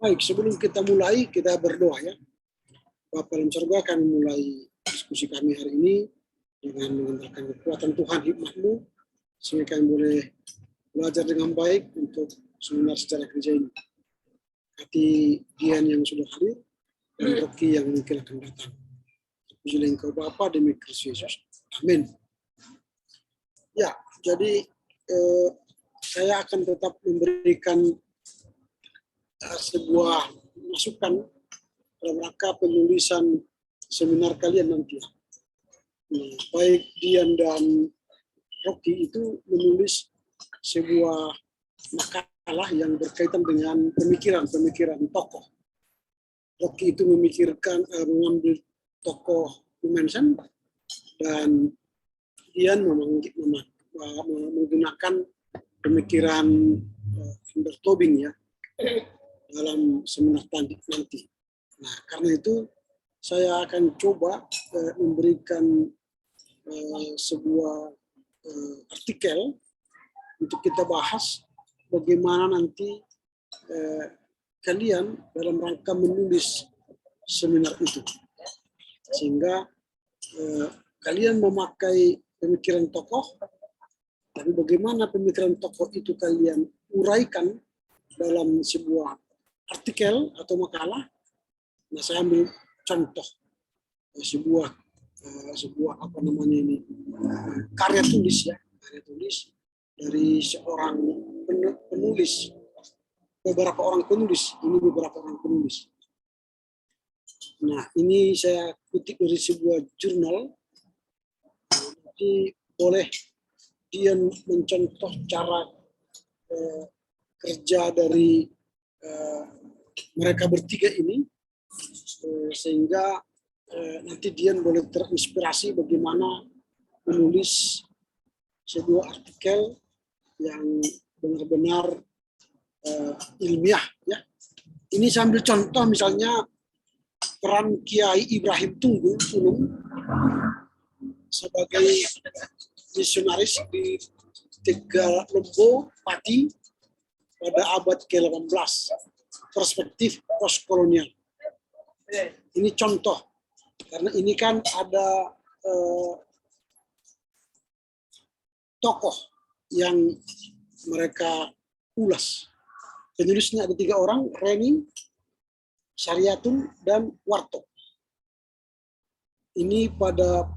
Baik, sebelum kita mulai, kita berdoa ya. Bapa dalam surga, kami mulai diskusi kami hari ini dengan mengandalkan kekuatan Tuhan, hikmat-Mu, sehingga kami boleh belajar dengan baik untuk seminar secara gereja ini. Hati Dian yang sudah hadir, dan Rocky yang mungkin akan datang. Pujilah Engkau Bapa demi Kristus Yesus. Amin. Ya, jadi saya akan tetap memberikan sebuah masukan dalam rangka penulisan seminar kalian nanti. Baik Dian dan Rocky itu menulis sebuah makalah yang berkaitan dengan pemikiran tokoh. Rocky itu memikirkan mengambil tokoh dimension, dan Dian menggunakan pemikiran Albert Tobing ya dalam seminar nanti. Nah, karena itu saya akan coba memberikan sebuah artikel untuk kita bahas bagaimana nanti kalian dalam rangka menulis seminar itu, sehingga kalian memakai pemikiran tokoh, tapi bagaimana pemikiran tokoh itu kalian uraikan dalam sebuah artikel atau makalah. Nah, saya ambil contoh sebuah apa namanya ini, karya tulis dari seorang penulis, beberapa orang penulis. Nah, ini saya kutip dari sebuah jurnal. Nanti boleh dia mencontoh cara kerja dari mereka bertiga ini, sehingga nanti Dian boleh terinspirasi bagaimana menulis sebuah artikel yang benar-benar ilmiah ya. Ini sambil contoh misalnya peran Kiai Ibrahim Tunggul Ulum sebagai misionaris di Tegalembo, Pati pada abad ke-18, perspektif postkolonial. Ini contoh, karena ini kan ada tokoh yang mereka ulas. Penulisnya ada 3 orang, Reni, Syariatun, dan Warto. Ini pada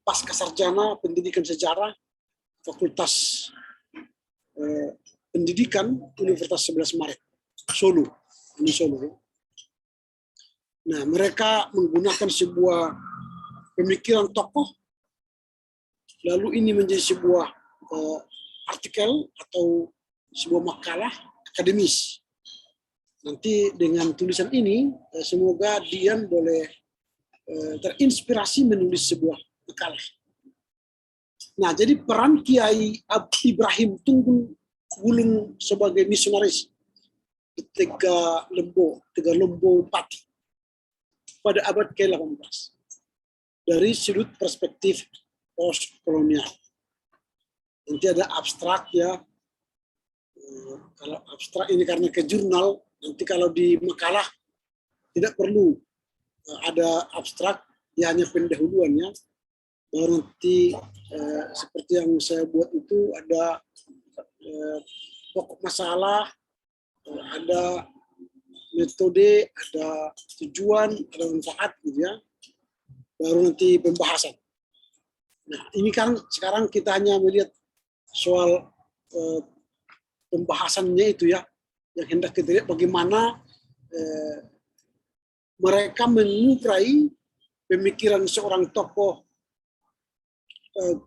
pasca sarjana pendidikan sejarah Fakultas Pendidikan Universitas 11 Maret, Solo. Ini Solo. Nah, mereka menggunakan sebuah pemikiran tokoh, lalu ini menjadi sebuah artikel atau sebuah makalah akademis. Nanti dengan tulisan ini, semoga Dian boleh terinspirasi menulis sebuah makalah. Nah, jadi peran Kiai Ibrahim Tunggul Wulung sebagai misionaris di Tegalembo Pati pada abad ke-18 dari sudut perspektif postkolonial. Nanti ada abstrak ya. Kalau abstrak ini karena ke jurnal, nanti kalau di makalah tidak perlu ada abstrak, ya hanya pendahuluannya. Baru nanti seperti yang saya buat itu ada pokok masalah, ada metode, ada tujuan, ada manfaat gitu ya. Baru nanti pembahasan. Nah, ini kan sekarang kita hanya melihat soal pembahasannya itu ya, yang hendak kita lihat bagaimana mereka mengurai pemikiran seorang tokoh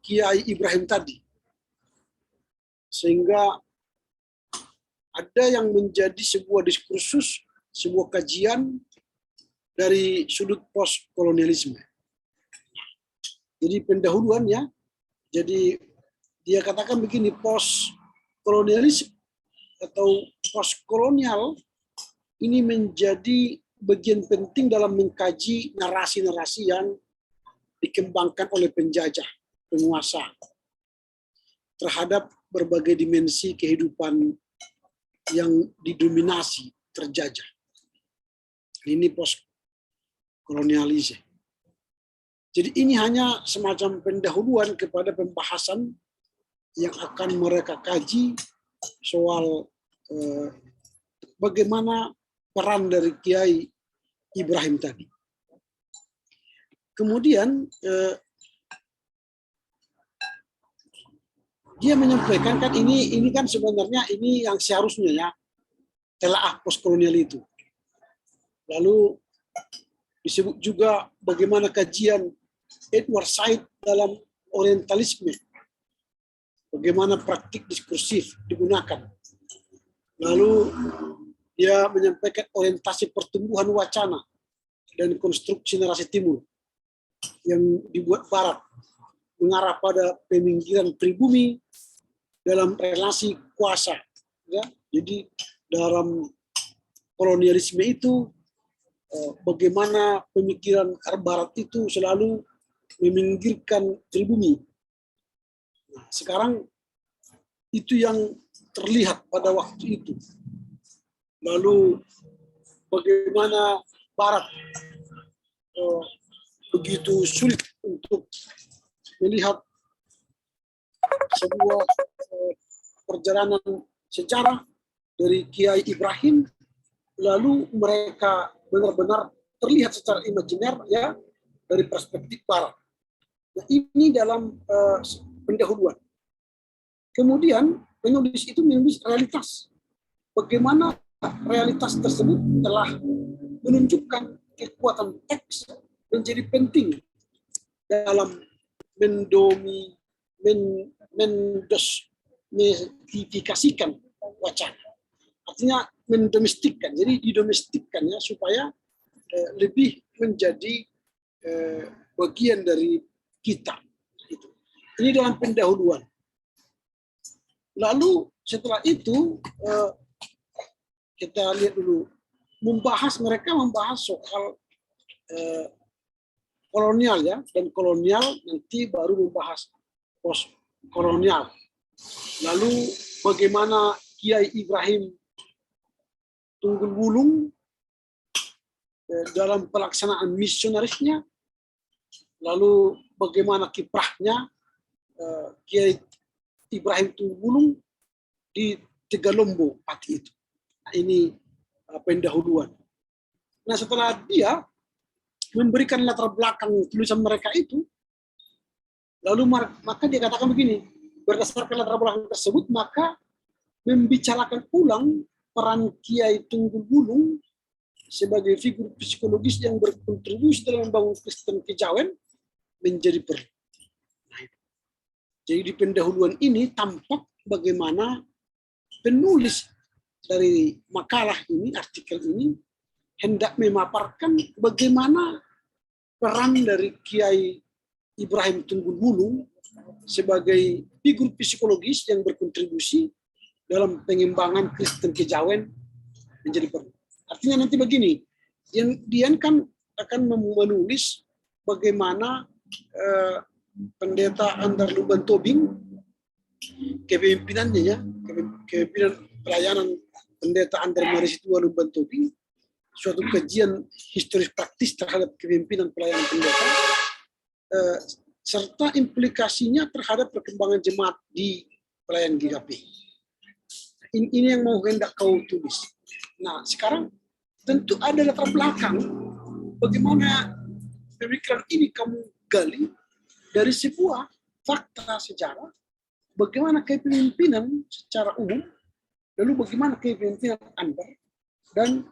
Kiai Ibrahim tadi, sehingga ada yang menjadi sebuah diskursus, sebuah kajian dari sudut postkolonialisme. Jadi pendahuluannya, jadi dia katakan begini, postkolonialisme atau postkolonial ini menjadi bagian penting dalam mengkaji narasi-narasi yang dikembangkan oleh penjajah, penguasa terhadap berbagai dimensi kehidupan yang didominasi terjajah. Ini post kolonialisme. Jadi ini hanya semacam pendahuluan kepada pembahasan yang akan mereka kaji soal bagaimana peran dari Kiai Ibrahim tadi. Kemudian dia menyampaikan kan ini kan sebenarnya ini yang seharusnya ya telaah postkolonial itu. Lalu disebut juga bagaimana kajian Edward Said dalam orientalisme, bagaimana praktik diskursif digunakan. Lalu dia menyampaikan orientasi pertumbuhan wacana dan konstruksi narasi timur yang dibuat Barat mengarah pada peminggiran pribumi dalam relasi kuasa. Ya. Jadi dalam kolonialisme itu bagaimana pemikiran Barat itu selalu meminggirkan pribumi. Nah, sekarang itu yang terlihat pada waktu itu. Lalu bagaimana Barat begitu sulit untuk melihat sebuah perjalanan sejarah dari Kiai Ibrahim, lalu mereka benar-benar terlihat secara imajiner ya dari perspektif Barat. Nah, ini dalam pendahuluan. Kemudian penulis itu menulis realitas. Bagaimana realitas tersebut telah menunjukkan kekuatan teks menjadi penting dalam mendomestifikasikan wacana. Artinya mendomestikkan, jadi didomestikkan ya supaya lebih menjadi bagian dari kita. Ini dalam pendahuluan. Lalu setelah itu kita lihat dulu mereka membahas soal kolonial ya, dan kolonial nanti baru membahas post kolonial. Lalu bagaimana Kiai Ibrahim Tunggul Wulung dalam pelaksanaan misionarisnya, lalu bagaimana kiprahnya Kiai Ibrahim Tunggul Wulung di Tegalombo Pati itu. Nah, ini pendahuluan. Nah, setelah dia memberikan latar belakang tulisan mereka itu, lalu maka dia katakan begini, berdasarkan latar belakang tersebut, maka membicarakan ulang peran Kiai Tunggul Wulung sebagai figur psikologis yang berkontribusi dalam membangun Kristen Kejawen menjadi perlu. Nah, jadi di pendahuluan ini tampak bagaimana penulis dari makalah ini, artikel ini, hendak memaparkan bagaimana peran dari Kiai Ibrahim Tunggul Wulung sebagai figur psikologis yang berkontribusi dalam pengembangan Kristen Kejawen menjadi perlu. Artinya nanti begini, dia kan akan menulis bagaimana pendeta Andar Lumban Tobing, kepemimpinannya ya, kepemimpinan pelayanan pendeta Andar Marisitua Lumban Tobing, suatu kajian historis praktis terhadap kepemimpinan pelayanan pendeta, serta implikasinya terhadap perkembangan jemaat di pelayanan GKP. Ini yang mau hendak kau tulis. Nah, sekarang tentu ada latar belakang bagaimana pemikiran ini kamu gali dari sebuah fakta sejarah, bagaimana kepemimpinan secara umum, lalu bagaimana kepemimpinan Andar, dan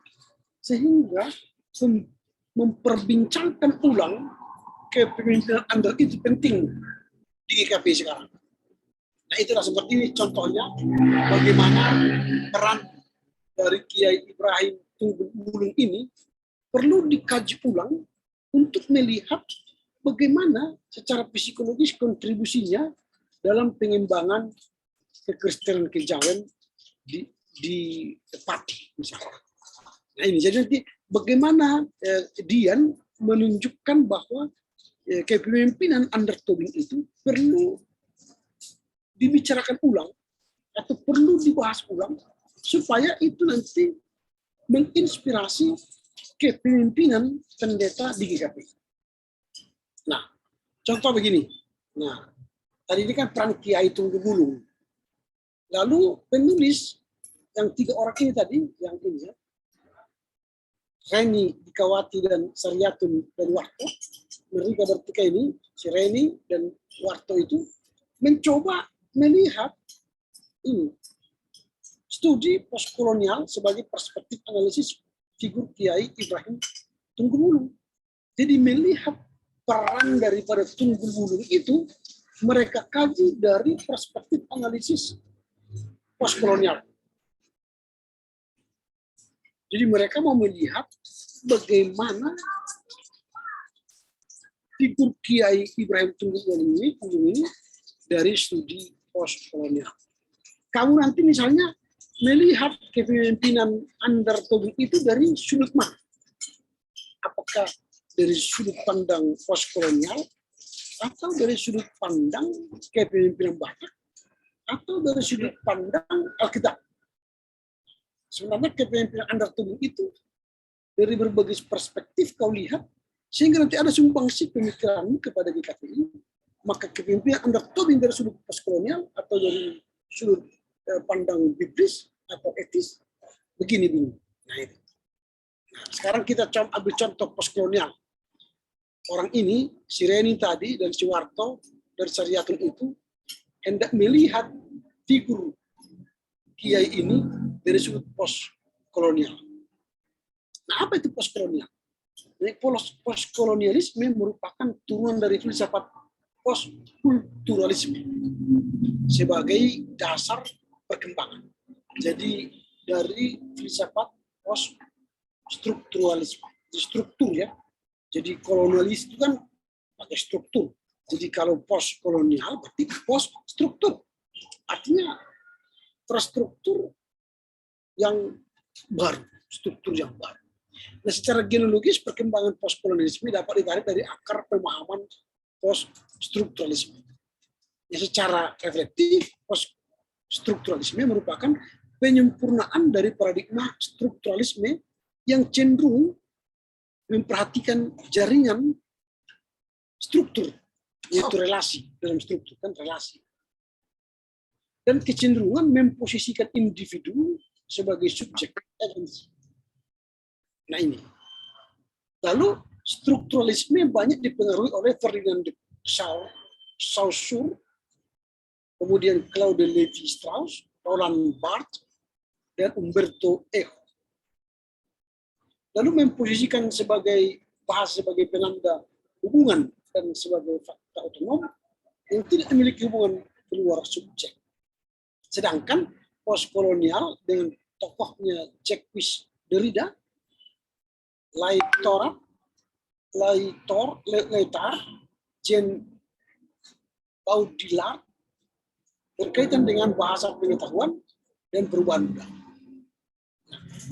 sehingga memperbincangkan ulang kepemimpinan Andar itu penting di GKP sekarang. Nah, itulah seperti ini contohnya bagaimana peran dari Kiai Ibrahim Tunggul Wulung ini perlu dikaji ulang untuk melihat bagaimana secara psikologis kontribusinya dalam pengembangan kekristenan Kejawen di Pati misalnya. Nah, ini jadi nanti bagaimana Dian menunjukkan bahwa kepemimpinan Andar Tobing itu perlu dibicarakan ulang atau perlu dibahas ulang supaya itu nanti menginspirasi kepemimpinan pendeta di GKP. Nah, contoh begini. Nah, tadi ini kan peran Kiai Tunggu Bulung. Lalu penulis yang 3 orang ini tadi, yang ini ya, Reni, Dikawati, dan Saryatun, dan Warto, mereka bertiga ini, si Reni dan Warto itu, mencoba melihat ini, studi postkolonial sebagai perspektif analisis figur Kiai Ibrahim Tunggul Wulung. Jadi melihat peran daripada Tunggul Wulung itu, mereka kaji dari perspektif analisis postkolonial. Jadi mereka mau melihat bagaimana figur Kiai Ibrahim Tunggul Wulung ini dari studi postkolonial. Kamu nanti misalnya melihat kepemimpinan Andar Tobing itu dari sudut mana? Apakah dari sudut pandang postkolonial, atau dari sudut pandang kepemimpinan Batak, atau dari sudut pandang Alkitab? Sebenarnya kepemimpinan Andar Tobing itu dari berbagai perspektif kau lihat, sehingga nanti ada sumbangsi pemikiranmu kepada GKPI. Maka kepemimpinan Andar Tobing dari sudut postkolonial atau dari sudut pandang biblis atau etis, begini. Nah, itu. Nah, sekarang kita ambil contoh postkolonial. Orang ini, si Reni tadi dan si Warto dari Saryatun itu hendak melihat figur Kiai ini dari sudut postkolonial. Nah, apa itu postkolonial? Postkolonialisme merupakan turunan dari filsafat postkulturalisme sebagai dasar perkembangan. Jadi dari filsafat poststrukturalisme, struktur ya. Jadi kolonialis itu kan pakai struktur. Jadi kalau postkolonial berarti poststruktur. Artinya terstruktur yang baru, struktur yang baru. Nah, secara genealogis perkembangan postkolonialisme dapat ditarik dari akar pemahaman poststrukturalisme. Ya, secara reflektif, poststrukturalisme merupakan penyempurnaan dari paradigma strukturalisme yang cenderung memperhatikan jaringan struktur, yaitu relasi dalam struktur, kan relasi. Dan kecenderungan memposisikan individu sebagai subjek agensi. Nah ini. Lalu strukturalisme banyak dipengaruhi oleh Ferdinand de Saussure, kemudian Claude Lévi-Strauss, Roland Barthes, dan Umberto Eco. Lalu memposisikan sebagai penanda hubungan dan sebagai fakta otonom yang tidak memiliki hubungan keluar subjek. Sedangkan postkolonial dengan tokohnya Jacques Derrida, Lyotard, Jean Baudrillard berkaitan dengan bahasa pengetahuan dan perubahan budaya.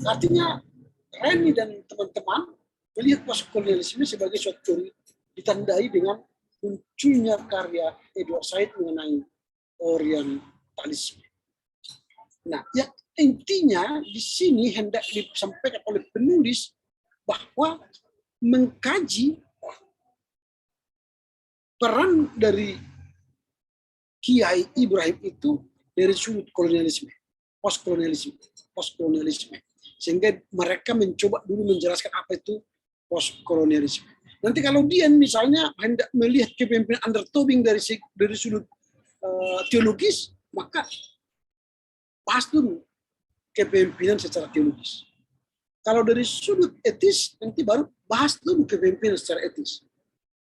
Artinya Reni dan teman-teman melihat postkolonialisme sebagai suatu teori ditandai dengan munculnya karya Edward Said mengenai orientalisme. Nah, yang intinya di sini hendak disampaikan oleh penulis bahwa mengkaji peran dari Kiai Ibrahim itu dari sudut kolonialisme, postkolonialisme. Sehingga mereka mencoba dulu menjelaskan apa itu postkolonialisme. Nanti kalau dia misalnya hendak melihat kepemimpinan Andar Tobing dari sudut teologis, maka bahas dulu kepemimpinan secara teologis. Kalau dari sudut etis, nanti baru bahas dulu kepemimpinan secara etis.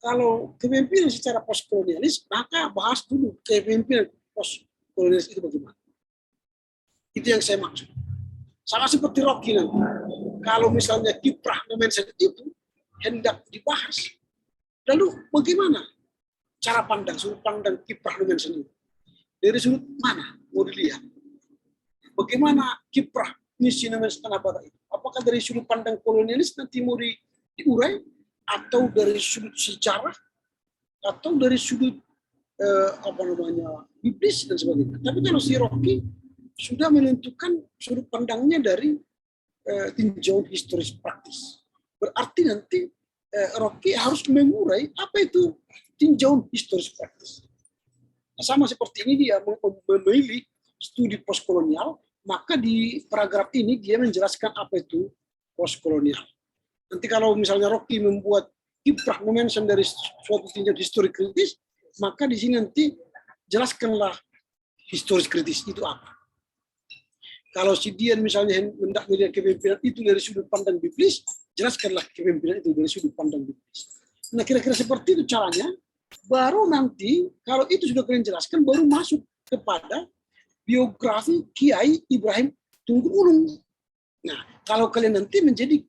Kalau kepemimpinan secara postkolonialis, maka bahas dulu kepemimpinan postkolonialis itu bagaimana. Itu yang saya maksud. Sama seperti Rocky nanti. Kalau misalnya kiprah Momensen itu hendak dibahas, lalu bagaimana cara pandang, sudut pandang kiprah Momensen itu? Dari sudut mana mau dilihat? Bagaimana kiprah misi Momensen Tanah Batak itu? Apakah dari sudut pandang kolonialis nanti mau diurai, atau dari sudut sejarah, atau dari sudut biblis dan sebagainya. Tapi kalau si Rocky sudah menentukan sudut pandangnya dari tinjauan historis praktis. berarti nanti Rocky harus mengurai apa itu tinjauan historis praktis. Nah, sama seperti ini dia memilih studi postkolonial, maka di paragraf ini dia menjelaskan apa itu postkolonial. Nanti kalau misalnya Rocky membuat kiprah momentum dari suatu tinjauan historis kritis, maka di sini nanti jelaskanlah historis kritis itu apa. Kalau si Dian misalnya hendak melihat kepemimpinan itu dari sudut pandang biblis, jelaskanlah kepemimpinan itu dari sudut pandang biblis. Nah, kira-kira seperti itu caranya. Baru nanti, kalau itu sudah kalian jelaskan, baru masuk kepada biografi Kiai Ibrahim Tunggul Ulung. Nah, kalau kalian nanti menjadi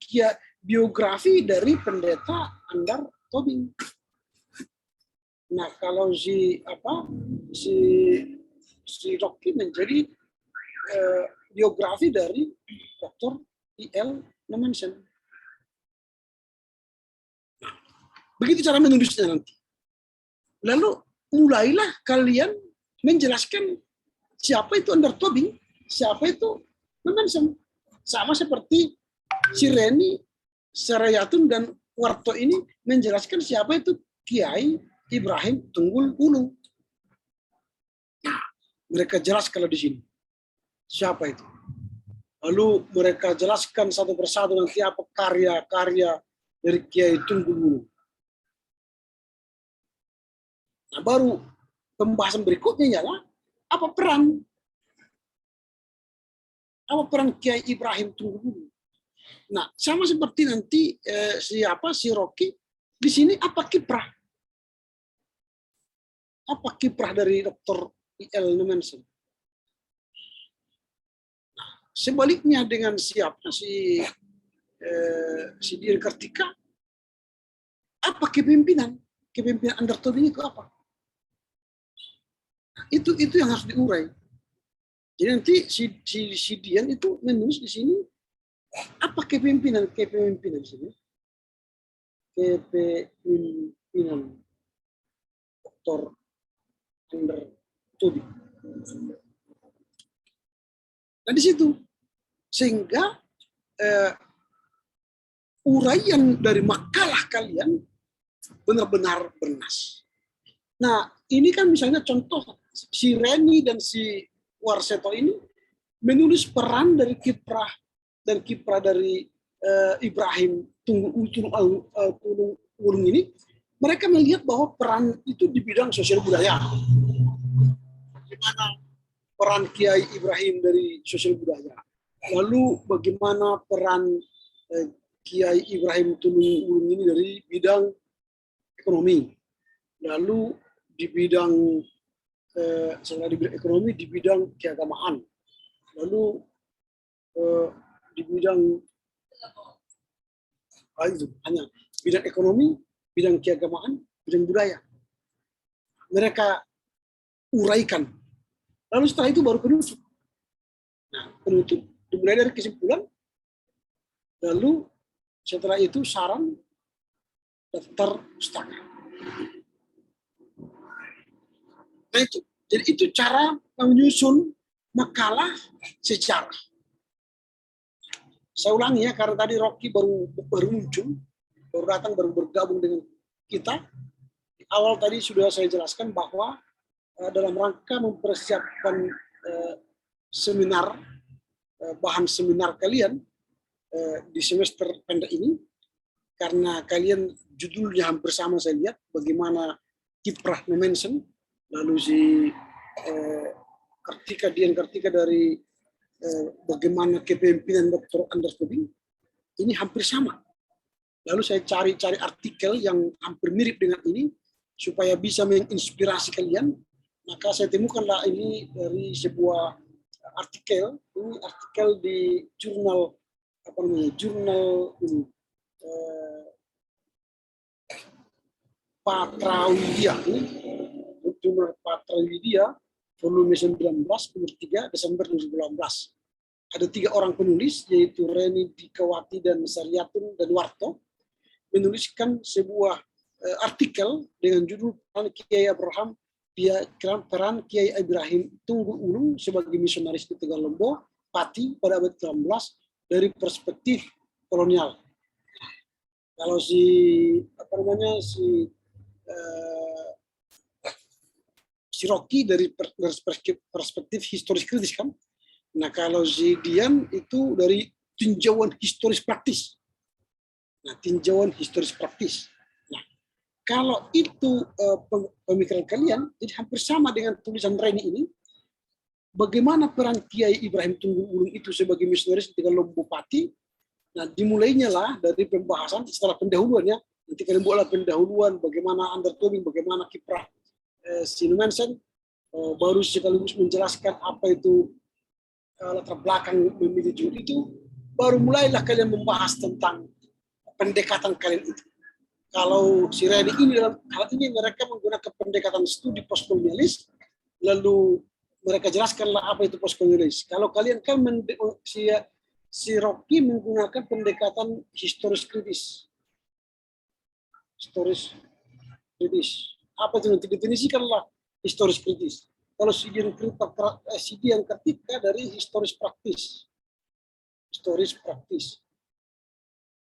biografi dari pendeta Andar Tobing. Nah, kalau si Rocky menjadi biografi dari Dr. I.L. Nommensen. Begitu cara menulisnya nanti. Lalu mulailah kalian menjelaskan siapa itu Andar Tobing, siapa itu Nommensen. Sama seperti si Reni, Sarayatun, dan Warto ini menjelaskan siapa itu Kiai Ibrahim Tunggul Ulung. Nah, mereka jelas kalau di sini. Siapa itu? Lalu mereka jelaskan satu persatu nanti apa karya-karya dari Kiai Tunggul Ulung. Nah, baru pembahasan berikutnya ialah apa peran Kiai Ibrahim Tunggul Ulung. Nah, sama seperti nanti si Rocky di sini apa kiprah? Apa kiprah dari Dr. I.L. Nommensen? Sebaliknya dengan si Dian Kartika, apa kepemimpinan Andar Tobing itu apa? Nah, itu yang harus diurai. Jadi nanti si Dian itu menulis di sini apa kepemimpinan sini? Kepemimpinan Dr. Andar Tobing. Nah, di situ sehingga uraian dari makalah kalian benar-benar bernas. Nah, ini kan misalnya contoh si Reni dan si Warseto ini menulis peran dari kiprah dari Ibrahim Tunggul Ulung ini. Mereka melihat bahwa peran itu di bidang sosial budaya. Bagaimana peran Kiai Ibrahim dari sosial budaya? Lalu bagaimana peran Kiai Ibrahim Tunggul Ulung ini dari bidang ekonomi? Lalu di bidang setelah di bidang ekonomi, di bidang keagamaan. Lalu di bidang itu hanya bidang ekonomi, bidang keagamaan, bidang budaya. Mereka uraikan. Lalu setelah itu baru penutup. Nah, penutup dimulai dari kesimpulan. Lalu setelah itu saran daftar pustaka. Nah, itu. Jadi itu cara menyusun makalah sejarah. Saya ulangi ya, karena tadi Rocky baru muncul, baru datang, baru bergabung dengan kita. Di awal tadi sudah saya jelaskan bahwa dalam rangka mempersiapkan seminar, bahan seminar kalian di semester pendek ini, karena kalian judulnya hampir sama saya lihat, bagaimana kiprah Nommensen, lalu si Dian Kartika dari bagaimana kepemimpinan Dr. Andar Tobing, ini hampir sama. Lalu saya cari artikel yang hampir mirip dengan ini, supaya bisa menginspirasi kalian. Maka saya temukanlah ini dari sebuah artikel, ini artikel di jurnal Patrawidia, jurnal Patrawidia, volume 19, nomor 3, Desember 2018. Ada 3 orang penulis, yaitu Reni Dikawati dan Sariyatun dan Warto, menuliskan sebuah artikel dengan judul peran Kiai Ibrahim Tunggul Ulung sebagai misionaris di Tegalombo, Pati pada abad ke-16 dari perspektif kolonial. Kalau si apa namanya eh, si Rocky dari perspektif historis kritis kan. Nah kalau si Dian itu dari tinjauan historis praktis. Nah tinjauan historis praktis. Nah kalau itu pemikiran kalian, jadi hampir sama dengan tulisan Reni ini. Bagaimana peran Kiai Ibrahim Tunggul Ulung itu sebagai misionaris di dalam Bupati. Nah dimulainya lah dari pembahasan setelah pendahuluannya. Nanti kalian buatlah pendahuluan bagaimana undertone, bagaimana kiprah Sinumensen, baru sekaligus menjelaskan apa itu latar belakang memilih judul itu, baru mulailah kalian membahas tentang pendekatan kalian itu. Kalau si Reni ini dalam hal ini mereka menggunakan pendekatan studi postkolonialis, lalu mereka jelaskanlah apa itu postkolonialis. Kalau kalian kan si Rocky menggunakan pendekatan historis kritis. Historis kritis. Apa itu nanti definisikanlah historis kritis. Kalau si Dian Kartika dari historis praktis. Historis praktis.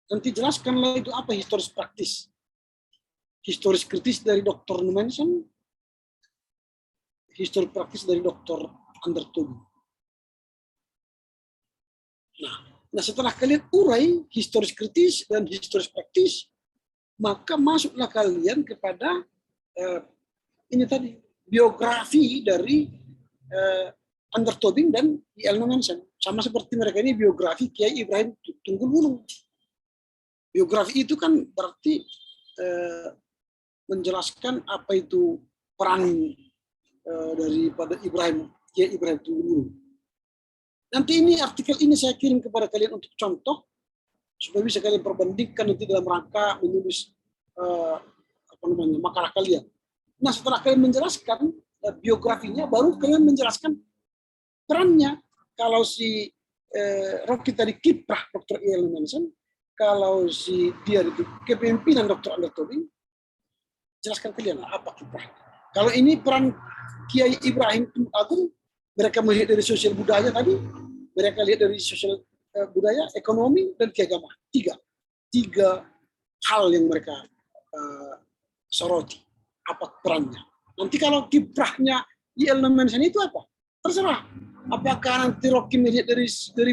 Nanti jelaskanlah itu apa historis praktis. Historis kritis dari Dr. Numensen, historis praktis dari Dr. Andertun. Nah, setelah kalian urai historis kritis dan historis praktis, maka masuklah kalian kepada ini tadi biografi dari Andertobing dan I.L. Numensen. Sama seperti mereka ini biografi Kiai Ibrahim Tunggul Ulung. Biografi itu kan berarti menjelaskan apa itu peran daripada Kiai Ibrahim Tunggul Ulung. Nanti ini artikel ini saya kirim kepada kalian untuk contoh supaya bisa kalian perbandingkan nanti dalam rangka menulis makalah kalian. Nah setelah kalian menjelaskan biografinya, baru kalian menjelaskan perannya. Kalau si Rocky tadi kiprah Dr. I.L. Numensen, kalau si dia itu kepemimpinan Dr. Andertobing, jelaskan kalian apa kiprah. Kalau ini peran Kiai Ibrahim Agung, mereka melihat dari sosial budaya tadi, mereka lihat dari sosial budaya, ekonomi, dan keagamaan. Tiga hal yang mereka soroti. Apa perannya. Nanti kalau kiprahnya I.L. Numensen itu apa? Terserah. Apakah nanti Rocky melihat dari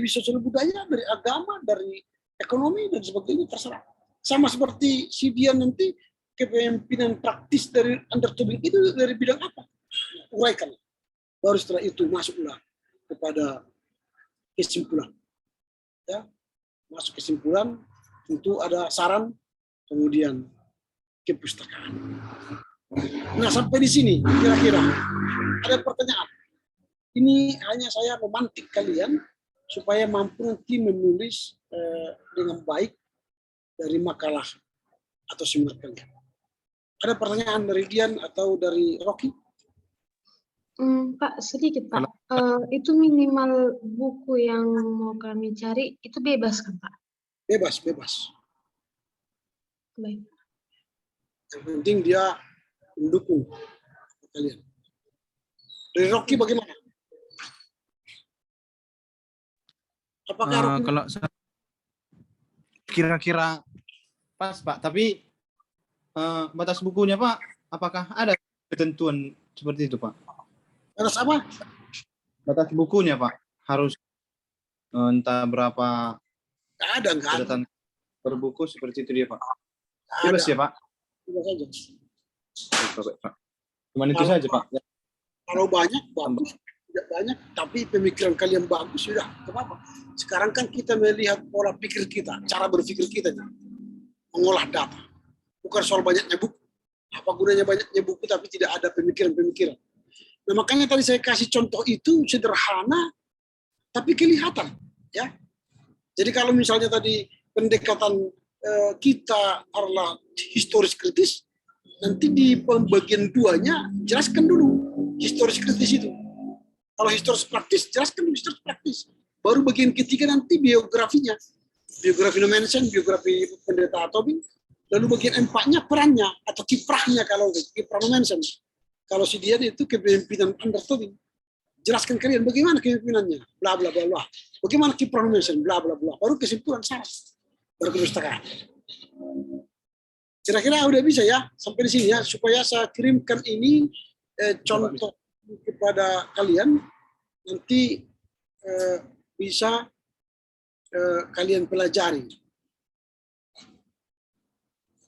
sosial budaya, dari agama, dari ekonomi, dan sebagainya, terserah. Sama seperti si Dian nanti, kepemimpinan praktis dari Andertobing itu dari bidang apa? Uraikan. Baru setelah itu masuklah kepada kesimpulan. Ya, masuk kesimpulan, tentu ada saran, kemudian kepustakaan. Nah, sampai di sini kira-kira ada pertanyaan. Ini hanya saya memantik kalian supaya mampu nanti menulis dengan baik dari makalah atau seminar kalian. Ada pertanyaan dari Dian atau dari Rocky? Pak, sedikit Pak. Itu minimal buku yang mau kami cari itu bebas kan Pak? Bebas. Baik. Yang penting dia mendukung kalian. Dari Rocky bagaimana? Apakah Rocky kalau kira-kira pas Pak, tapi batas bukunya Pak, apakah ada ketentuan seperti itu Pak? batas apa? Batas bukunya Pak, harus entah berapa Enggak ada. Per buku seperti itu dia Pak. Ada. Bebas ya Pak? Bebas saja. Baik, Pak. Cuman itu saja Pak. Kalau banyak bagus, tidak banyak, tapi pemikiran kalian bagus sudah, apa-apa. Sekarang kan kita melihat pola pikir kita, cara berpikir kita, mengolah data. Bukan soal banyaknya buku. Apa gunanya banyaknya buku tapi tidak ada pemikiran-pemikiran. Nah, makanya tadi saya kasih contoh itu sederhana, tapi kelihatan, ya. Jadi kalau misalnya tadi pendekatan kita adalah historis kritis, nanti di pembagian 2-nya jelaskan dulu historis kritis itu. Kalau historis praktis, jelaskan dulu historis praktis. Baru bagian ketiga nanti biografinya. Biografi Numensen, biografi Pendeta Tobing. Lalu bagian 4-nya perannya atau kiprahnya kalau kiprah Numensen. Kalau si Dian itu kepemimpinan Andertobing. Jelaskan kalian bagaimana kepemimpinannya, bla bla bla bla. Bagaimana kiprah Numensen, bla bla bla. Baru kesimpulan salah. Baru kepustakaan. Kira-kira udah bisa ya sampai di sini ya, supaya saya kirimkan ini contoh kepada kalian, nanti bisa kalian pelajari.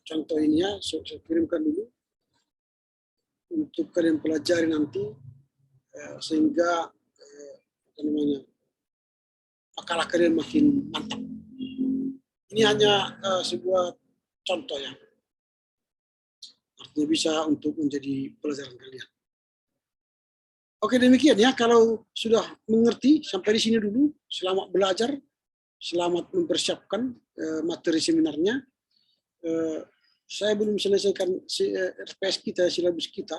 Contoh ini ya, saya kirimkan dulu untuk kalian pelajari nanti, sehingga apa namanya, makalah kalian makin mantap. Ini hanya sebuah contoh ya, artinya bisa untuk menjadi pelajaran kalian. Oke, demikian ya, kalau sudah mengerti sampai di sini dulu, selamat belajar, selamat mempersiapkan materi seminarnya. Saya belum selesaikan RPS kita, silabus kita.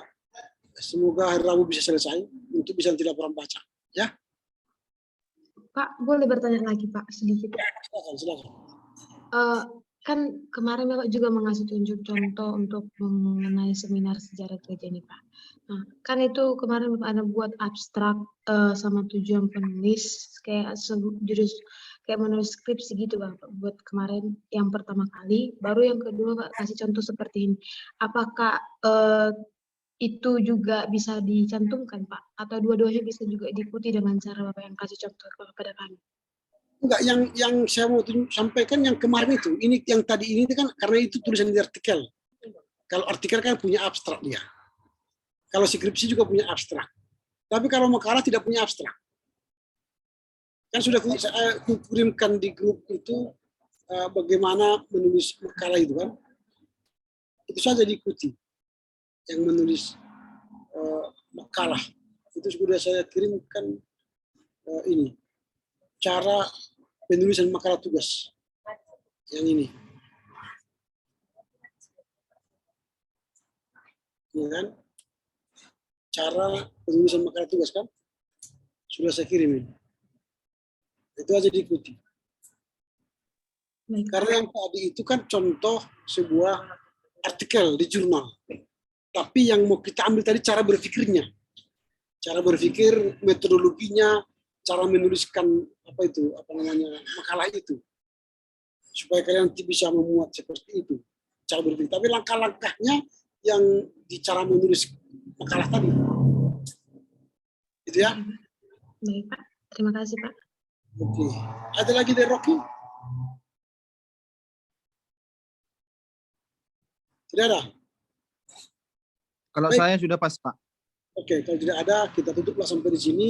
Semoga hari Rabu bisa selesai untuk bisa nanti laporan baca. Ya. Pak, boleh bertanya lagi Pak sedikit? Silakan. Kan kemarin Bapak juga mengasih tunjuk contoh untuk mengenai seminar sejarah gereja ini Pak. Nah, kan itu kemarin Bapak ada buat abstrak sama tujuan penulis kayak jurus kayak menulis skripsi gitu Bapak buat kemarin yang pertama kali, baru yang kedua Pak kasih contoh seperti ini. Apakah itu juga bisa dicantumkan Pak, atau dua-duanya bisa juga diikuti dengan cara Bapak yang kasih contoh kepada kami? Enggak, yang saya mau sampaikan yang kemarin itu, ini yang tadi ini kan karena itu tulisan di artikel. Kalau artikel kan punya abstrak dia. Kalau skripsi juga punya abstrak. Tapi kalau makalah tidak punya abstrak. Kan sudah saya kirimkan di grup itu bagaimana menulis makalah itu kan. Itu saja diikuti. Yang menulis makalah itu sudah saya kirimkan ini cara penulisan makalah tugas yang ini, ya kan? Cara penulisan makalah tugas kan sudah saya kirim ini. Itu aja diikuti. Karena yang tadi itu kan contoh sebuah artikel di jurnal. Tapi yang mau kita ambil tadi cara berpikirnya. Cara berpikir, metodologinya, cara menuliskan makalah itu. Supaya kalian nanti bisa memuat seperti itu. Cara berpikir. Tapi langkah-langkahnya yang di cara menulis makalah tadi. Gitu ya. Baik Pak, terima kasih Pak. Oke. Ada lagi dari Rocky? Tidak ada? Kalau Baik. saya sudah pas, Pak. Oke, kalau tidak ada, kita tutuplah sampai di sini.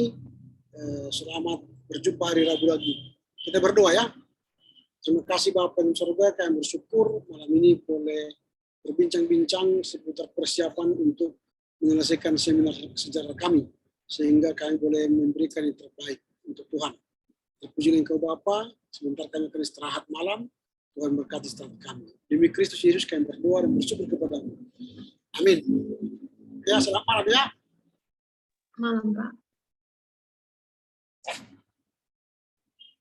Selamat berjumpa hari Rabu lagi. Kita berdoa ya. Terima kasih Bapak di surga, kami bersyukur malam ini boleh berbincang-bincang seputar persiapan untuk menyelesaikan seminar sejarah kami. Sehingga kami boleh memberikan yang terbaik untuk Tuhan. Terpujilah Engkau Bapa, sebentar kami akan istirahat malam. Tuhan berkati istirahat kami. Demi Kristus Yesus kami berdoa dan bersyukur kepada-Mu. Amin. Ya, selamat malam ya. Malam Pak.